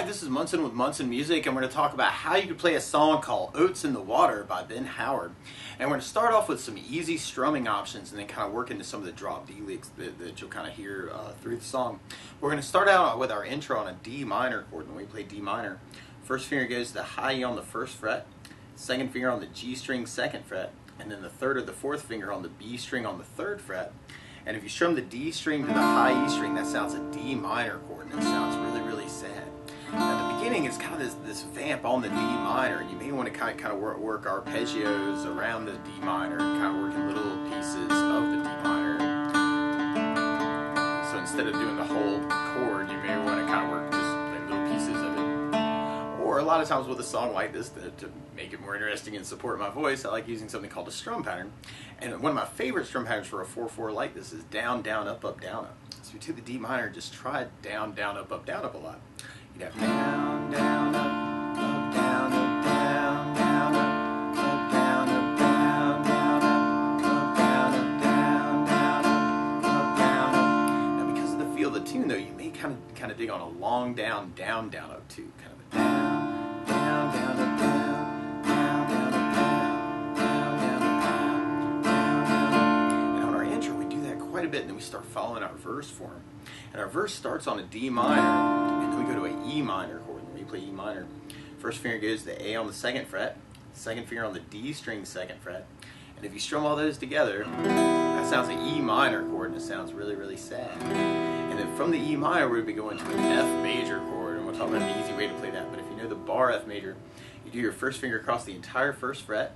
Hi, this is Munson with Munson Music, and we're going to talk about how you can play a song called Oats in the Water by Ben Howard. And we're going to start off with some easy strumming options and then kind of work into some of the drop D licks that you'll kind of hear through the song. We're going to start out with our intro on a D minor chord. When we play D minor, first finger goes to the high E on the first fret, second finger on the G string second fret, and then the third or the fourth finger on the B string on the third fret. And if you strum the D string to the high E string, that sounds a D minor chord, and it sounds really, really sad. At the beginning, it's kind of this vamp on the D minor, and you may want to kind of work arpeggios around the D minor, kind of working little pieces of the D minor. So instead of doing the whole chord, you may want to kind of work just like little pieces of it. Or a lot of times with a song like this, to make it more interesting and support my voice, I like using something called a strum pattern. And one of my favorite strum patterns for a 4/4 like this is down, down, up, up, down, up. So you take the D minor, just try down, down, up, a lot. You'd have down, down, up, down, up, down, down, up, down, up, down, down, up, down, up, down, down, up, down, up. Now because of the feel of the tune though, you may kind of dig on a long down, down, down, up too. Kind of a down, down, down, up, down, down, down, up, down, down, down, up, down, down, down. And on our intro we do that quite a bit, and then we start following our verse form. And our verse starts on a D minor, and then we go to an E minor chord. When we play E minor, first finger goes to the A on the second fret, second finger on the D string second fret, and if you strum all those together, that sounds an E minor chord, and it sounds really, really sad. And then from the E minor, we'll be going to an F major chord, and we'll talk about the easy way to play that. But if you know the bar F major, you do your first finger across the entire first fret,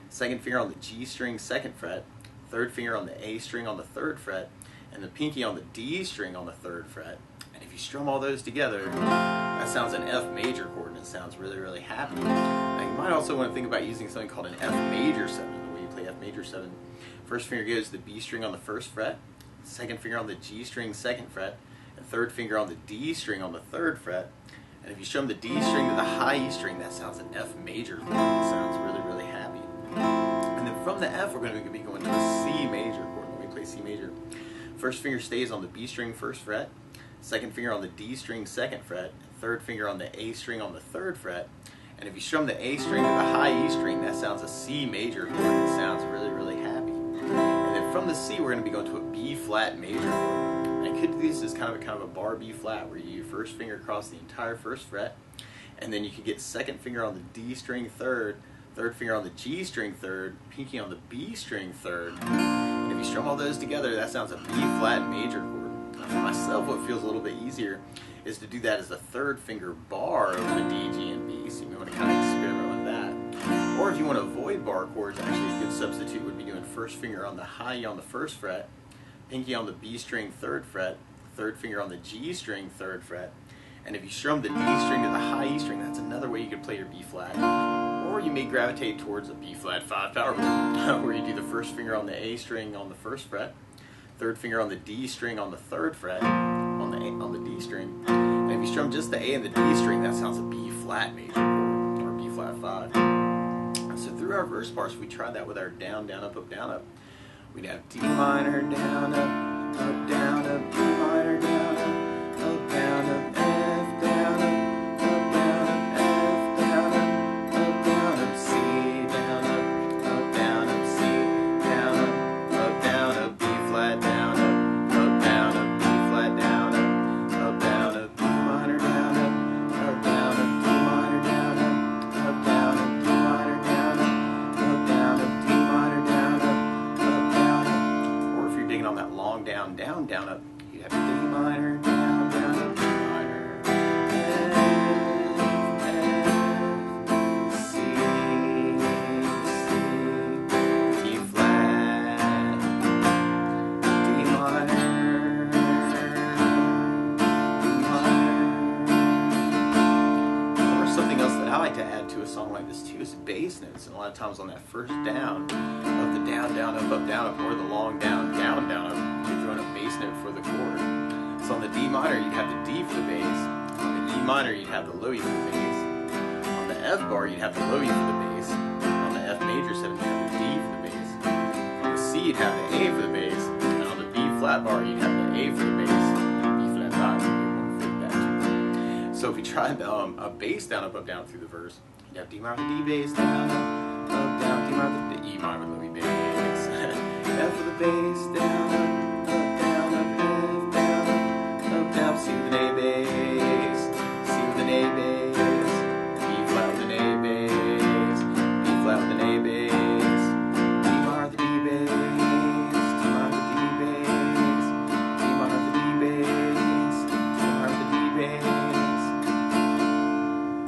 second finger on the G string second fret, third finger on the A string on the third fret, and the pinky on the D string on the third fret. And if you strum all those together, that sounds an F major chord, and it sounds really, really happy. Now you might also want to think about using something called an F major 7, the way you play F major 7. First finger goes to the B string on the first fret, second finger on the G string second fret, and third finger on the D string on the third fret. And if you strum the D string to the high E string, that sounds an F major chord, and it sounds really, really happy. And then from the F, we're going to be going to a C major chord. When we play C major, first finger stays on the B string first fret, second finger on the D string second fret, third finger on the A string on the third fret. And if you strum the A string to the high E string, that sounds a C major chord, and it sounds really, really happy. And then from the C, we're going to be going to a B flat major chord. And I could do this as kind of a bar B flat, where you do your first finger across the entire first fret, and then you could get second finger on the D string third, third finger on the G string third, pinky on the B string third. And if you strum all those together, that sounds a B flat major chord. Now for myself, what feels a little bit easier is to do that as a third finger bar over the D, G, and B. So you may want to kind of experiment with that. Or if you want to avoid bar chords, actually a good substitute would be doing first finger on the high E on the first fret, pinky on the B string third fret, third finger on the G string third fret. And if you strum the D string to the high E string, that's another way you could play your B flat. Or you may gravitate towards a B flat 5 power chord, where you do the first finger on the A string on the first fret, third finger on the D string on the third fret, on the D string. And if you strum just the A and the D string, that sounds a B flat major chord, or B flat 5. So through our verse parts, we tried that with our down, down, up, down, up. We'd have D minor, down, up, down, up, D minor, down, up, down, up, F, down, up, down, up, F, down, up, down, up, C, down, up, down, up, C, down, down, up, B flat, down, up, B flat, down, up, D minor, down, up, D minor, down, up, D minor, down, up, D minor, down, up. Or if you're digging on that long down, down, down, up, you have D minor, down, down, up, D minor, F, C, E flat, D minor, Or something else that I like to add to a song like this too is bass notes. And a lot of times on that first down of the down, down, up, down, up, or the long down, down, down, up, you're throwing a bass note for the chord. So on the D minor, you'd have the D for the bass. On the E minor, you'd have the low E for the bass. On the F bar, you'd have the low E for the bass. On the F major 7, you'd have the D for the bass. On the C, you'd have the A for the bass. And on the B flat bar, you'd have the A for the bass. B flat 5, so you want to fit that too. So if we try a bass down, up, down through the verse, you have D minor with the D bass down, up, down, D minor with the E minor with the bass, F with the bass down, down, up, F down, C with an A bass, C with an A bass, B flat with an A bass, B flat with an A bass, D minor with the D bass, D minor with the D bass, D minor with the D bass, D minor with the D bass.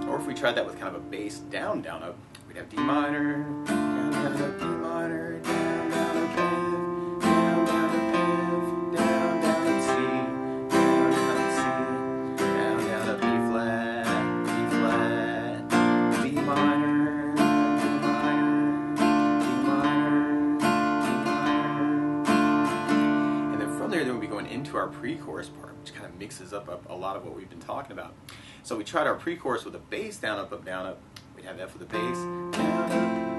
Or if we tried that with kind of a bass down, down, up, we'd have D minor, down, down, up, D minor, down, down, up, F, down, down, up, F, down, down, up, C, down, down, up, C, down, down, up, B flat, D minor, D minor, D minor, D minor. And then from there, then we'll be going into our pre-chorus part, which kind of mixes up a lot of what we've been talking about. So we tried our pre-chorus with a bass down, up, down, up. We'd have F with a bass, down,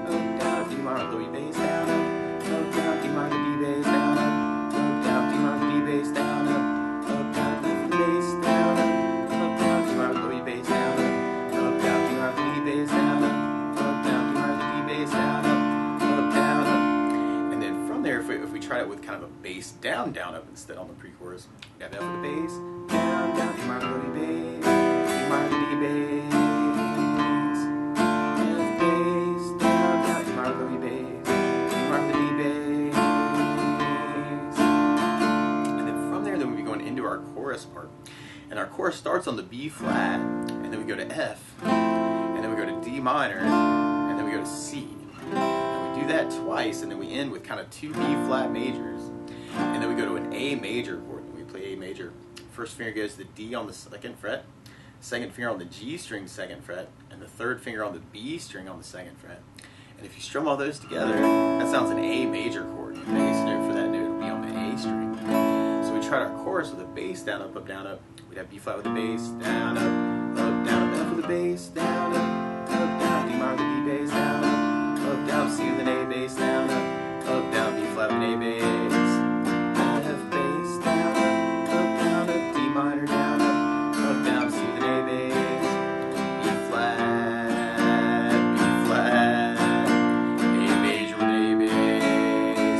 up, D minor with the E bass, down, down, D minor with the D bass, down, down, D minor with the D bass, down, down, F with the bass, down, down, D minor with the E bass, down, down, D minor with the D bass, down, down, D minor with the D bass, down, down. And then from there, if we tried it with kind of a bass down, down, up instead on the pre-chorus, we'd have F with the bass, down, down, D minor with the E bass, D minor with the D bass, F bass, down, down, D minor with the E bass, D minor with the D bass. And then from there, then we'd be going into our chorus part. And our chorus starts on the B flat, and then we go to F, and then we go to D minor, and then we go to C. And we do that twice, and then we end with kind of two B flat majors. And then we go to an A major chord. We play A major. First finger goes to the D on the second fret, second finger on the G string second fret, and the third finger on the B string on the second fret. And if you strum all those together, that sounds an A major chord. The bass note for that note would be on the A string. So we tried our chorus with a bass down, up, down, up. We'd have B flat with the bass, down, up, down, up, F with the bass, down, down, D minor with the D bass, down, down, C with an A bass, down, down, B flat with an A bass, F bass, down, down, up, D minor, down, down, C with an A bass, B flat, A major with an A bass,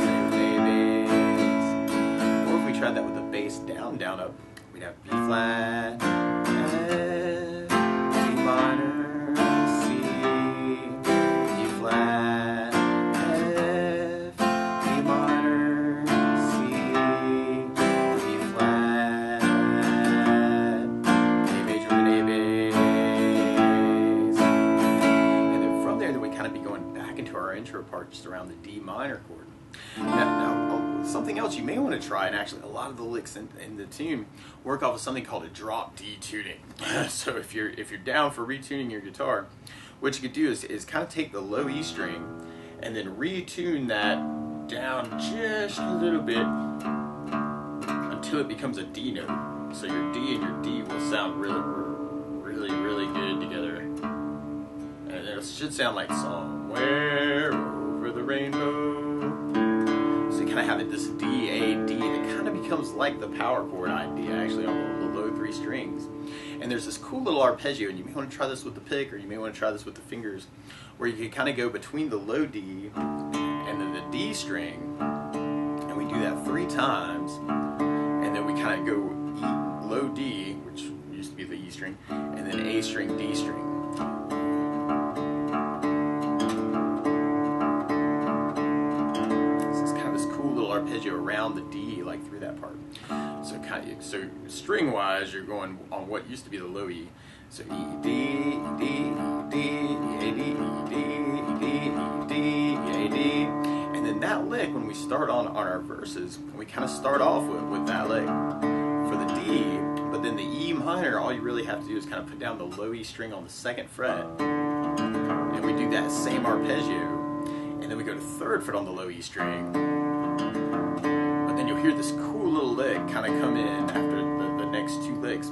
A with an A bass. Or if we tried that with a bass down, down, up, we'd have B flat, F, D minor, C, D flat, F, D minor, C, D flat, A major with an A bass. And then from there, then we kind of be going back into our intro part just around the D minor chord. Now, something else you may want to try, and actually a lot of the licks in the tune work off of something called a drop D tuning. So if you're down for retuning your guitar, what you could do is kind of take the low E string and then retune that down just a little bit until it becomes a D note. So your D and your D will sound really good together. And it should sound like somewhere over the rainbow. So you kind of have this D, A, D that kind of becomes like the power chord idea actually on the low three strings. And there's this cool little arpeggio, and you may want to try this with the pick, or you may want to try this with the fingers, where you can kind of go between the low D and then the D string, and we do that 3 times, and then we kind of go E, low D, which used to be the E string, and then A string, D string. Arpeggio around the D, like through that part. So string wise, you're going on what used to be the low E. So E, D, E, D, E, D, E, A, D, E, D, E, D, E, D, E, A, D. And then that lick, when we start on our verses, we kind of start off with that lick for the D, but then the E minor, all you really have to do is kind of put down the low E string on the 2nd fret, and we do that same arpeggio, and then we go to 3rd fret on the low E string. Then you'll hear this cool little lick kind of come in after the next 2 licks,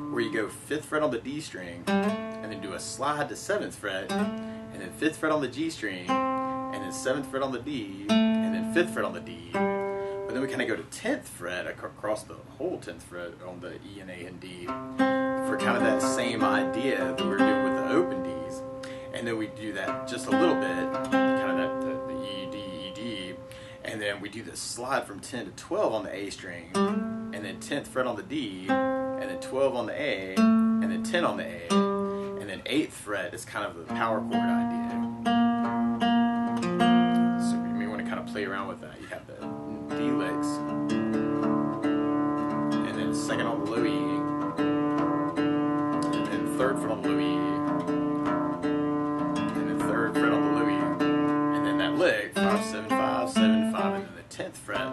where you go 5th fret on the D string, and then do a slide to 7th fret, and then 5th fret on the G string, and then 7th fret on the D, and then 5th fret on the D. But then we kind of go to 10th fret across the whole 10th fret on the E and A and D for kind kind of that same idea that we were doing with the open Ds, and then we do that just a little bit, kind of that the E, D, E, D, and then we do the slide from 10 to 12 on the A string, and then 10th fret on the D, and then 12 on the A, and then 10 on the A, and then 8th fret is kind of the power chord idea. So you may want to kind of play around with that. You have the D licks, and then second on the low E, and then third fret on the low E, and then third fret on the low E, and then that lick, 5, 7, 5, 7, 5, and then the 10th fret.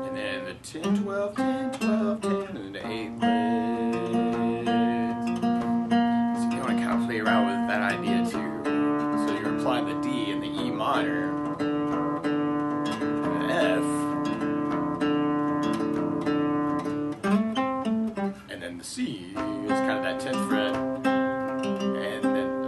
And then the 10, 12, 10, 12, 10, and then the 8th lick. So you want to kind of play around with that idea too. So you're applying the D and the E minor, and the F, and then the C is kind of that 10th fret, and then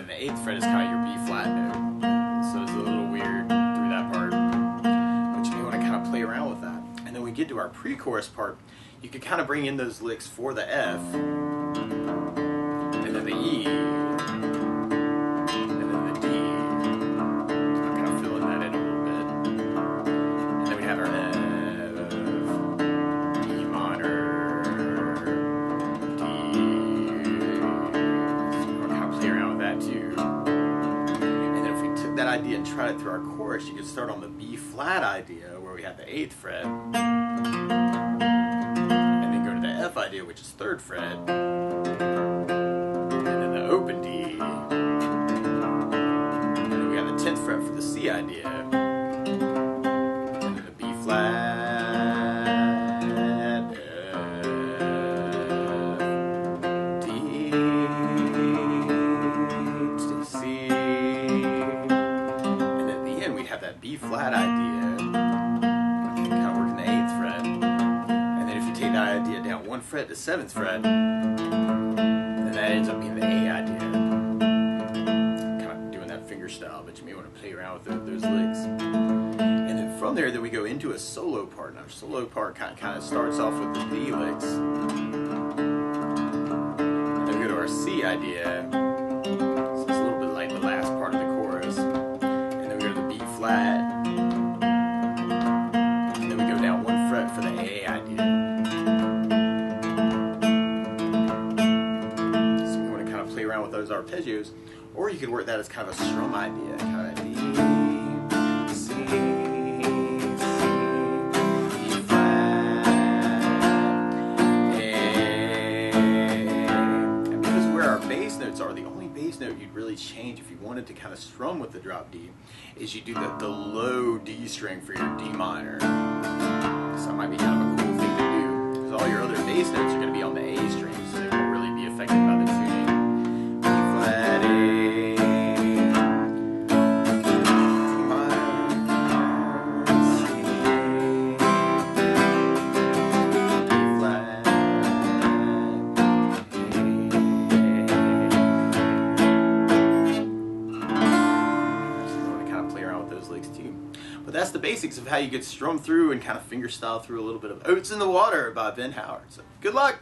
the 8th fret is kind of your B flat note. So it's a little weird through that part, but you may want to kind of play around with that. And then we get to our pre-chorus part. You can kind of bring in those licks for the F, and then the E, and then the D. So I'm kind of filling that in a little bit. And then we have our F, E minor, D. So we'll kind of play around with that too. And then if we took that idea and tried it through our chorus, you could start on the B flat idea where we have the 8th fret, and then go to the F idea, which is 3rd fret, and then the open D, and then we have the 10th fret for the C idea, and then the B flat, F, D, to C, and at the end we have that B flat idea, kind of working the 8th fret, and then if you take that idea down 1 fret to 7th fret, then that ends up being the A idea. Kind of doing that finger style, but you may want to play around with those licks. And then from there, then we go into a solo part. Now, our solo part kind of starts off with the D licks, and then we go to our C idea. So it's a little bit like the last part of the chorus, and then we go to the B flat, and then we go down 1 fret for the A idea. So you want to kind of play around with those arpeggios, or you could work that as kind of a strum idea, kind of D, C, C, B flat, A. And because where our bass notes are, the only bass note you'd really change if you wanted to kind of strum with the drop D is you do the low D string for your D minor. So that might be kind of a cool thing to do, because all your other bass notes are going to be on the A string, so they won't really be affected by the tuning. B flat, A, D minor, C, B flat, too. But that's the basics of how you get strummed through and kind of fingerstyle through a little bit of Oats in the Water by Ben Howard. So good luck!